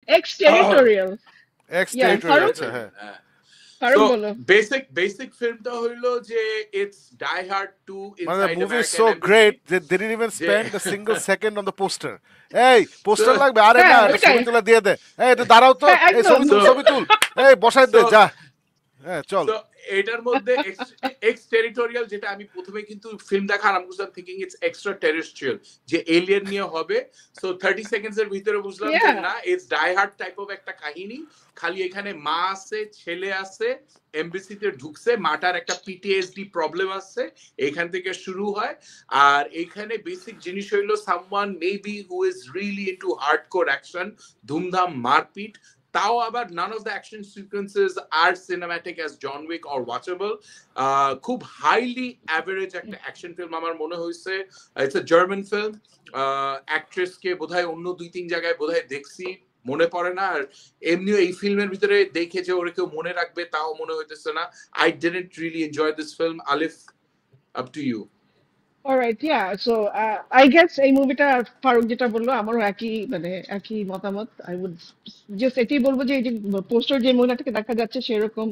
Ex-territorial. X Yeah, territory Farooq, আচ্ছা হ্যাঁ Farooq So bolo. basic ফিল্মটা হইলো যে it's Die Hard 2 মানে the inside movie is American so embassy great they didn't even যে spend a single second on the poster এই poster so লাগবে আরে না হ্যাঁ, এটা ওইটাই। ছবি তুলে দিয়ে দে এই এটা দাঁড়াও তো হ্যাঁ, এই একদম। ছবি তুল so ছবি তুল এই বসাই দে so যা হ্যাঁ চল So এটার মধ্যে এক্স টেরিটোরিয়াল যেটা আমি প্রথমে কিন্তু ফিল্ম দেখা আরম্ভ করছিলাম থিংকিং ইটস এক্সট্রা টেরেস্ট্রিয়াল যে এলিয়েন নিয়ে হবে সো 30 সেকেন্ডস এর ভিতরে বুঝলাম যে Yeah. না it's die hard type of একটা কাহিনী খালি এখানে মা আছে ছেলে আছে এমবিসিতে ঢুকছে মাটার একটা পিটিএসডি প্রবলেম আছে এখান থেকে শুরু হয় আর এখানে বেসিক জিনিস হইলো someone maybe who is really into hardcore action ধুমধাম মারপিট তাও আবার none of the action sequences are cinematic as John Wick or watchable খুব হাইলি অ্যাভারেজ একটা অ্যাকশন ফিল্ম আমার মনে হয়েছে it's a German film actress কে বোধহয় অন্য 2-3 জায়গায় বোধহয় দেখছি মনে পড়ে না আর এমনিও এই ফিল্মের ভিতরে দেখে যে ওরা কেউ মনে রাখবে তাও মনে হইতেছে না I didn't really enjoy this film আলিফ up to you Alright, yeah. So I guess এই মুভিটা ফারুক যেটা বললো আমারও একই মতামত। I would just এটাই বলবো যে এই যে পোস্টার যে মহিলাটাকে দেখা যাচ্ছে সেরকম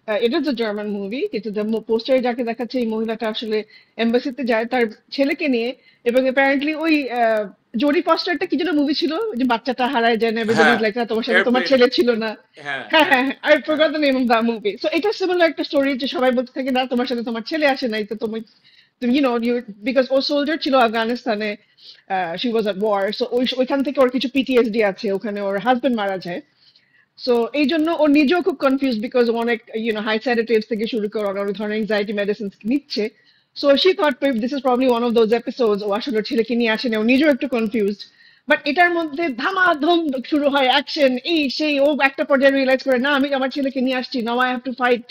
এটা হচ্ছে জার্মান মুভি কিন্তু পোস্টারে যাকে দেখাচ্ছে এই মহিলাটা আসলে এম্বাসিতে যায় তার ছেলেকে নিয়ে এবং অ্যাপারেন্টলি ওই জোডি ফস্টারটা কি যেন মুভি ছিল যে বাচ্চাটা হারায় যায় না এভরিবডি হ্যাঁ লাইক না তোমার সাথে তোমার এয়ারপ্লেন ছেলে ছিল না হ্যাঁ হ্যাঁ হ্যাঁ হ্যাঁ আই হ্যাঁ forgot the name of the movie so এটা সিমিলার একটা স্টোরি যে সবাই বলতে থাকে না তোমার সাথে তোমার ছেলে আসে নাই তো তুমি you know you because ও সোলজার ছিল আফগানিস্তানে she was at war so ওইখান থেকে ওর কিছু পিটিএসডি আছে ওখানে ওর হাজবেন্ড মারা যায় সো এই জন্য ও নিজেও খুব কনফিউজ বিকজ অনেক হাই স্যাডেটিভস থেকে শুরু করে অনেক ধরনের অ্যাংজাইটি মেডিসিন নিচ্ছে so she thought this is probably one of those episodes ও আসলে ওর ছেলেকে নিয়ে আসে না ও নিজেও একটু কনফিউজড বাট এটার মধ্যে ধামাধম শুরু হয় অ্যাকশন এই সেই ও একটা পর্যায়ে রিয়েলাইজ করে না আমি আমার ছেলেকে নিয়ে আসছি now I have to fight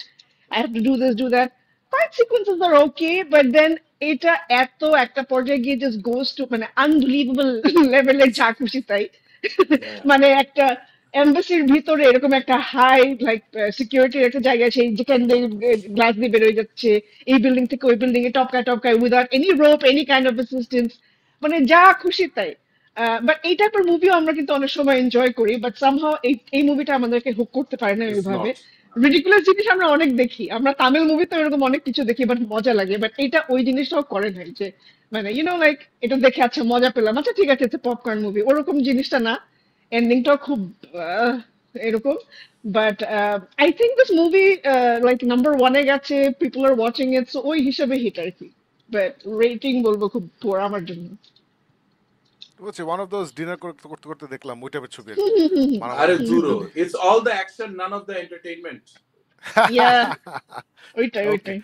I have to do this do that fight sequences আর ওকে বাট দেন এটা এত একটা পর্যায়ে গিয়ে জাস্ট গোস টু মানে আনবিলিভেবল লেভেলের যা খুশি তাই মানে একটা এম্বাসির ভিতরে এরকম একটা হাই লাইক সিকিউরিটির একটা জায়গা আছে যেখান দিয়ে গ্লাস দিয়ে বেরোয় যাচ্ছে এই বিল্ডিং থেকে ওই বিল্ডিং এ টপকায় টপকায় without any rope any kind of assistance মানে যা খুশি তাই বাট এই টাইপের মুভিও আমরা কিন্তু অনেক সময় এনজয় করি বাট সামহাও এই মুভিটা আমাদেরকে হুক করতে পারে না ইটস ওইভাবে নট রিডিকুলাস জিনিস আমরা অনেক দেখি আমরা তামিল মুভিতে এরকম অনেক কিছু দেখি বাট মজা লাগে বাট এটা ওই জিনিসটাও করে নাই যে মানে লাইক এটা দেখে আচ্ছা মজা পেলাম আচ্ছা ঠিক আছে পপকর্ন মুভি ওরকম জিনিসটা না এন্ডিংটাও খুব এরকম but I think this movie like number ওয়ানে গেছে people are watching it so ওই হিসাবে হিট আর কি বাট রেটিং বলবো খুব পুয়ার আমার জন্য বলছি ওয়ান অফ দোজ ডিনার করতে করতে করতে দেখলাম ওই টাইপের ছবি আর কি আরে মারামারি দূরো it's all the action none of the entertainment yeah ওইটাই ওকে ওইটাই